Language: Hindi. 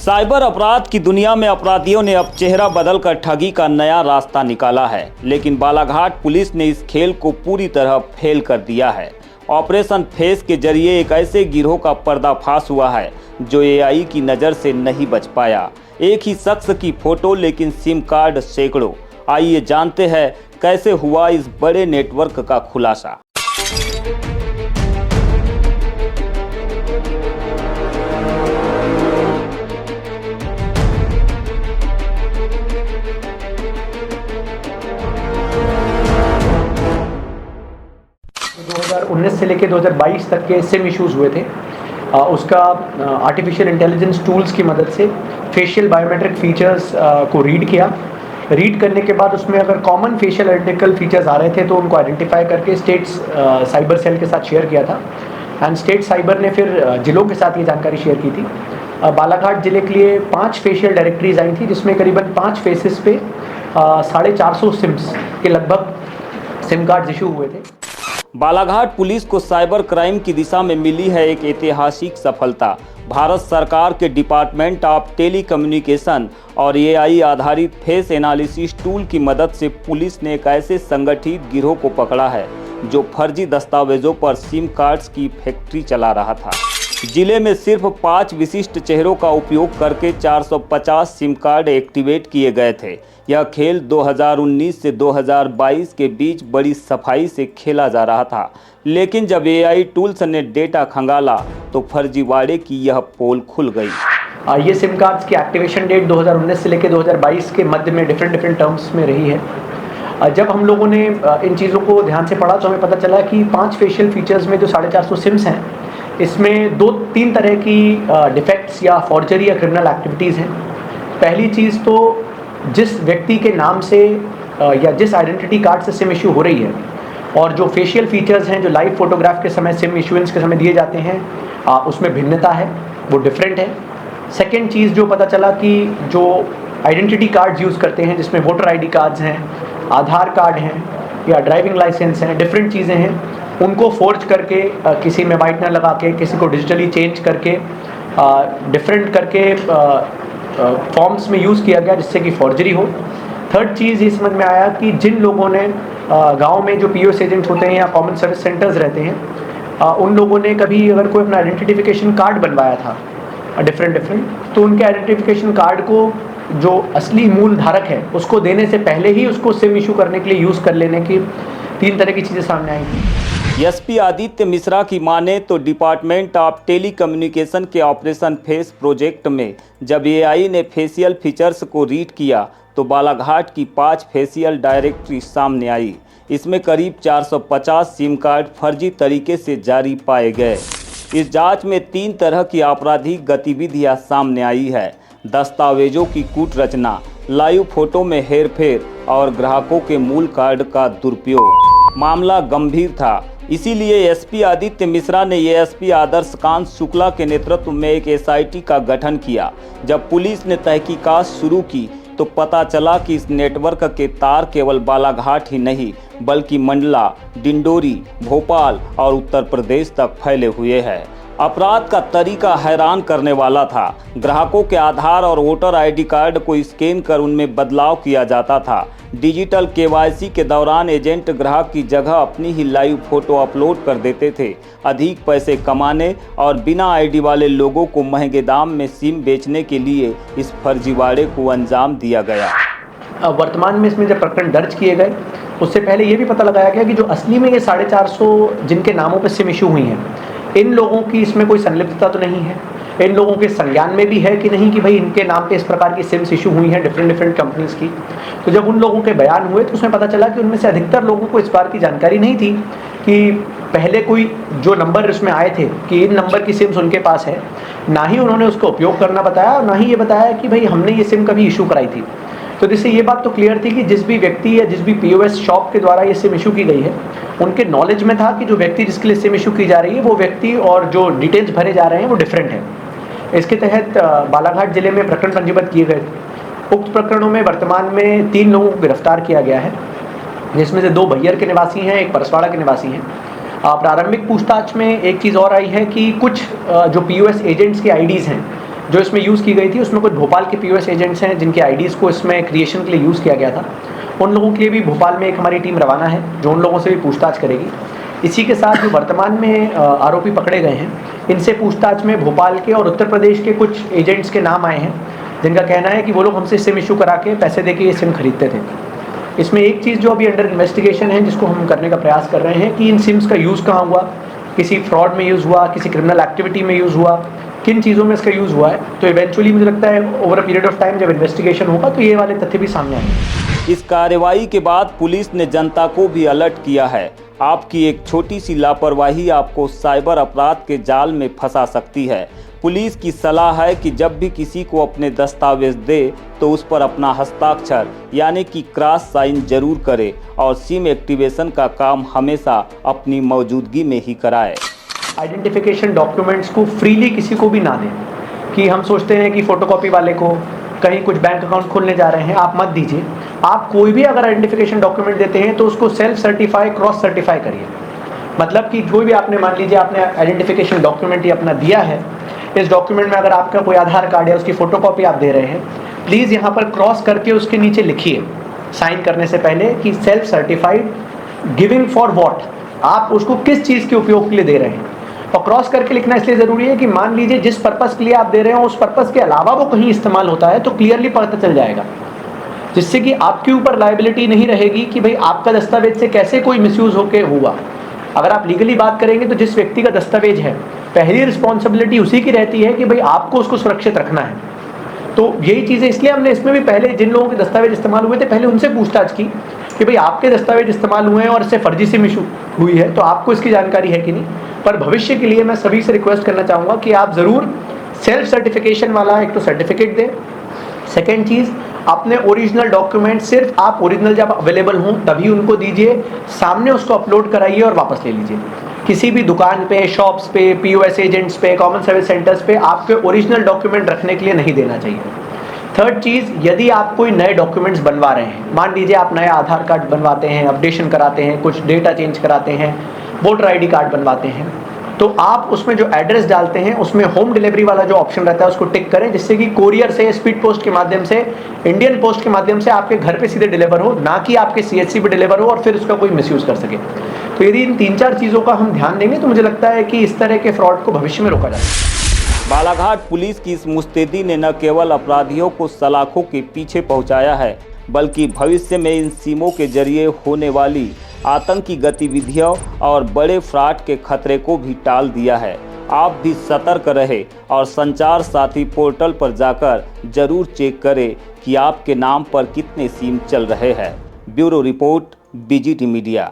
साइबर अपराध की दुनिया में अपराधियों ने अब चेहरा बदलकर ठगी का नया रास्ता निकाला है, लेकिन बालाघाट पुलिस ने इस खेल को पूरी तरह फेल कर दिया है। ऑपरेशन फेस के जरिए एक ऐसे गिरोह का पर्दाफाश हुआ है जो एआई की नज़र से नहीं बच पाया। एक ही शख्स की फोटो लेकिन सिम कार्ड सैकड़ों। आइए जानते हैं कैसे हुआ इस बड़े नेटवर्क का खुलासा। से लेकर 2022 तक के सिम इश्यूज़ हुए थे। उसका आर्टिफिशियल इंटेलिजेंस टूल्स की मदद से फेशियल बायोमेट्रिक फीचर्स को रीड किया। रीड करने के बाद उसमें अगर कॉमन फेशियल आइडेंटिकल फीचर्स आ रहे थे तो उनको आइडेंटिफाई करके स्टेट्स साइबर सेल के साथ शेयर किया था एंड स्टेट साइबर ने फिर जिलों के साथ ये जानकारी शेयर की थी। बालाघाट ज़िले के लिए 5 फेशियल डायरेक्टरीज आई थी जिसमें करीबन 5 फेसेस पे 450 सिम्स के लगभग सिम कार्ड इशू हुए थे। बालाघाट पुलिस को साइबर क्राइम की दिशा में मिली है एक ऐतिहासिक सफलता। भारत सरकार के डिपार्टमेंट ऑफ टेलीकम्युनिकेशन और एआई आधारित फेस एनालिसिस टूल की मदद से पुलिस ने एक ऐसे संगठित गिरोह को पकड़ा है जो फर्जी दस्तावेजों पर सिम कार्ड्स की फैक्ट्री चला रहा था। जिले में सिर्फ 5 विशिष्ट चेहरों का उपयोग करके 450 सिम कार्ड एक्टिवेट किए गए थे। यह खेल 2019 से 2022 के बीच बड़ी सफाई से खेला जा रहा था, लेकिन जब एआई टूल्स ने डेटा खंगाला तो फर्जीवाड़े की यह पोल खुल गई। ये सिम कार्ड्स की एक्टिवेशन डेट 2019 से लेकर 2022 के मध्य में डिफरेंट टर्म्स में रही है। जब हम लोगों ने इन चीज़ों को ध्यान से पढ़ा तो हमें पता चला कि 5 फेशियल फीचर्स में जो 450 सिम्स हैं, इसमें 2-3 तरह की डिफेक्ट्स या फॉर्जरी या क्रिमिनल एक्टिविटीज़ हैं। पहली चीज़ तो जिस व्यक्ति के नाम से या जिस आइडेंटिटी कार्ड से सिम इशू हो रही है और जो फेशियल फीचर्स हैं जो लाइव फोटोग्राफ के समय सिम इशुएंस के समय दिए जाते हैं, उसमें भिन्नता है, वो डिफरेंट है। सेकेंड चीज़ जो पता चला कि जो आइडेंटिटी कार्ड्स यूज़ करते हैं जिसमें वोटर आईडी कार्ड्स हैं, आधार कार्ड हैं या ड्राइविंग लाइसेंस हैं, डिफरेंट चीज़ें हैं, उनको फोर्ज करके किसी में वाइटनर लगा के किसी को डिजिटली चेंज करके डिफरेंट करके फॉर्म्स में यूज़ किया गया जिससे कि फॉर्जरी हो। थर्ड चीज़ ये समझ में आया कि जिन लोगों ने गांव में जो पीओएस एजेंट होते हैं या कॉमन सर्विस सेंटर्स रहते हैं, उन लोगों ने कभी अगर कोई अपना आइडेंटिफिकेशन कार्ड बनवाया था डिफरेंट तो उनके आइडेंटिफिकेशन कार्ड को जो असली मूल धारक है उसको देने से पहले ही उसको सिम इशू करने के लिए यूज़ कर लेने की 3 तरह की चीज़ें सामने आई थी। एसपी आदित्य मिश्रा की माने तो डिपार्टमेंट ऑफ टेलीकम्युनिकेशन के ऑपरेशन फेस प्रोजेक्ट में जब एआई ने फेशियल फीचर्स को रीड किया तो बालाघाट की 5 फेशियल डायरेक्टरी सामने आई। इसमें करीब 450 सिम कार्ड फर्जी तरीके से जारी पाए गए। इस जांच में 3 तरह की आपराधिक गतिविधियां सामने आई है: दस्तावेजों की कूट रचना, लाइव फोटो में हेरफेर और ग्राहकों के मूल कार्ड का दुरुपयोग। मामला गंभीर था, इसीलिए एसपी आदित्य मिश्रा ने एएसपी आदर्श कांत शुक्ला के नेतृत्व में एक एसआईटी का गठन किया। जब पुलिस ने तहकीकात शुरू की तो पता चला कि इस नेटवर्क के तार केवल बालाघाट ही नहीं बल्कि मंडला, डिंडोरी, भोपाल और उत्तर प्रदेश तक फैले हुए हैं। अपराध का तरीका हैरान करने वाला था। ग्राहकों के आधार और वोटर आईडी कार्ड को स्कैन कर उनमें बदलाव किया जाता था। डिजिटल केवाईसी के दौरान एजेंट ग्राहक की जगह अपनी ही लाइव फोटो अपलोड कर देते थे। अधिक पैसे कमाने और बिना आईडी वाले लोगों को महंगे दाम में सिम बेचने के लिए इस फर्जीवाड़े को अंजाम दिया गया। वर्तमान में इसमें जब प्रकरण दर्ज किए गए उससे पहले ये भी पता लगाया गया कि जो असली में ये 450 जिनके नामों पर सिम इशू हुई हैं, इन लोगों की इसमें कोई संलिप्तता तो नहीं है। इन लोगों के संज्ञान में भी है कि नहीं कि भाई इनके नाम पे इस प्रकार की सिम्स इशू हुई हैं डिफरेंट कंपनीज की। तो जब उन लोगों के बयान हुए तो उसमें पता चला कि उनमें से अधिकतर लोगों को इस बात की जानकारी नहीं थी कि पहले कोई जो नंबर इसमें आए थे कि इन नंबर की सिम्स उनके पास है, ना ही उन्होंने उसका उपयोग करना बताया और ना ही ये बताया कि भाई हमने ये सिम कभी इशू कराई थी। तो जिससे ये बात तो क्लियर थी कि जिस भी व्यक्ति या जिस भी पीओएस शॉप के द्वारा ये सिम इशू की गई है उनके नॉलेज में था कि जो व्यक्ति जिसके लिए सिम इशू की जा रही है वो व्यक्ति और जो डिटेल्स भरे जा रहे हैं वो डिफरेंट है। इसके तहत बालाघाट जिले में प्रकरण पंजीबद्ध किए गए। उक्त प्रकरणों में वर्तमान में 3 लोगों को गिरफ्तार किया गया है, जिसमें से 2 बैयर के निवासी हैं, 1 परसवाड़ा के निवासी हैं। प्रारंभिक पूछताछ में एक चीज़ और आई है कि कुछ जो पीओएस एजेंट्स के आईडीज़ हैं जो इसमें यूज़ की गई थी उसमें कुछ भोपाल के POS एजेंट्स हैं जिनके आईडीज़ को इसमें क्रिएशन के लिए यूज़ किया गया था। उन लोगों के लिए भी भोपाल में एक हमारी टीम रवाना है जो उन लोगों से भी पूछताछ करेगी। इसी के साथ जो वर्तमान में आरोपी पकड़े गए हैं, इनसे पूछताछ में भोपाल के और उत्तर प्रदेश के कुछ एजेंट्स के नाम आए हैं जिनका कहना है कि वो लोग हमसे सिम इशू करा के पैसे दे के ये सिम खरीदते थे। इसमें एक चीज़ जो अभी अंडर इन्वेस्टिगेशन है जिसको हम करने का प्रयास कर रहे हैं कि इन सिम्स का यूज़ कहाँ हुआ, किसी फ्रॉड में यूज़ हुआ, किसी क्रिमिनल एक्टिविटी में यूज़ हुआ, किन चीज़ों में इसका यूज़ हुआ है। तो इवेंचुअली मुझे लगता है over a period of time जब इन्वेस्टिगेशन होगा तो ये वाले तथ्य भी सामने आएंगे। इस कार्रवाई के बाद पुलिस ने जनता को भी अलर्ट किया है। आपकी एक छोटी सी लापरवाही आपको साइबर अपराध के जाल में फंसा सकती है। पुलिस की सलाह है कि जब भी किसी को अपने दस्तावेज दे तो उस पर अपना हस्ताक्षर यानी कि क्रॉस साइन जरूर करे और सिम एक्टिवेशन का काम हमेशा अपनी मौजूदगी में ही कराए। आइडेंटिफिकेशन डॉक्यूमेंट्स को फ्रीली किसी को भी ना दें कि हम सोचते हैं कि फ़ोटोकॉपी वाले को कहीं कुछ बैंक अकाउंट खोलने जा रहे हैं, आप मत दीजिए। आप कोई भी अगर आइडेंटिफिकेशन डॉक्यूमेंट देते हैं तो उसको सेल्फ सर्टिफाई, क्रॉस सर्टिफाई करिए। मतलब कि जो भी आपने, मान लीजिए आपने आइडेंटिफिकेशन डॉक्यूमेंट ही अपना दिया है, इस डॉक्यूमेंट में अगर आपका कोई आधार कार्ड है उसकी फ़ोटोकॉपी आप दे रहे हैं, प्लीज़ यहाँ पर क्रॉस करके उसके नीचे लिखिए साइन करने से पहले कि self certified giving for what, आप उसको किस चीज़ के उपयोग के लिए दे रहे हैं। और क्रॉस करके लिखना इसलिए ज़रूरी है कि मान लीजिए जिस पर्पज़ के लिए आप दे रहे हो उस पर्पज़ के अलावा वो कहीं इस्तेमाल होता है तो क्लियरली पता चल जाएगा, जिससे कि आपके ऊपर लायबिलिटी नहीं रहेगी कि भाई आपका दस्तावेज से कैसे कोई मिसयूज़ होके हुआ। अगर आप लीगली बात करेंगे तो जिस व्यक्ति का दस्तावेज है पहली रिस्पॉन्सिबिलिटी उसी की रहती है कि भाई आपको उसको सुरक्षित रखना है। तो यही चीज़ें इसलिए हमने इसमें भी पहले जिन लोगों के दस्तावेज इस्तेमाल हुए थे पहले उनसे पूछताछ की कि भाई आपके दस्तावेज इस्तेमाल हुए हैं और इससे फर्जी सिम इशू हुई है तो आपको इसकी जानकारी है कि नहीं। पर भविष्य के लिए मैं सभी से रिक्वेस्ट करना चाहूँगा कि आप ज़रूर सेल्फ सर्टिफिकेशन वाला एक तो सर्टिफिकेट दें। सेकेंड चीज़, अपने ओरिजिनल डॉक्यूमेंट सिर्फ आप ओरिजिनल जब अवेलेबल हों तभी उनको दीजिए, सामने उसको अपलोड कराइए और वापस ले लीजिए। किसी भी दुकान पे, शॉप्स पे, POS एजेंट्स पे, कॉमन सर्विस सेंटर्स पे आपके ओरिजिनल डॉक्यूमेंट रखने के लिए नहीं देना चाहिए। थर्ड चीज़, यदि आप कोई नए डॉक्यूमेंट्स बनवा रहे हैं, मान लीजिए आप नया आधार कार्ड बनवाते हैं, अपडेशन कराते हैं, कुछ डेटा चेंज कराते हैं, वोटर ID कार्ड बनवाते हैं, तो आप उसमें जो एड्रेस डालते हैं उसमें होम डिलीवरी वाला जो ऑप्शन रहता है उसको टिक करें, जिससे कि कोरियर से, स्पीड पोस्ट के माध्यम से, इंडियन पोस्ट के माध्यम से आपके घर पे सीधे डिलीवर हो, ना कि आपके CHC पे डिलीवर हो और फिर उसका कोई मिसयूज़ कर सके। तो यदि इन 3-4 चीज़ों का हम ध्यान देंगे तो मुझे लगता है कि इस तरह के फ्रॉड को भविष्य में रोका जा सकता है। बालाघाट पुलिस की इस मुस्तैदी ने न केवल अपराधियों को सलाखों के पीछे पहुंचाया है बल्कि भविष्य में इन सिमों के जरिए होने वाली आतंकी गतिविधियों और बड़े फ्रॉड के खतरे को भी टाल दिया है। आप भी सतर्क रहे और संचार साथी पोर्टल पर जाकर जरूर चेक करें कि आपके नाम पर कितने सिम चल रहे हैं। Bureau report, BGT media.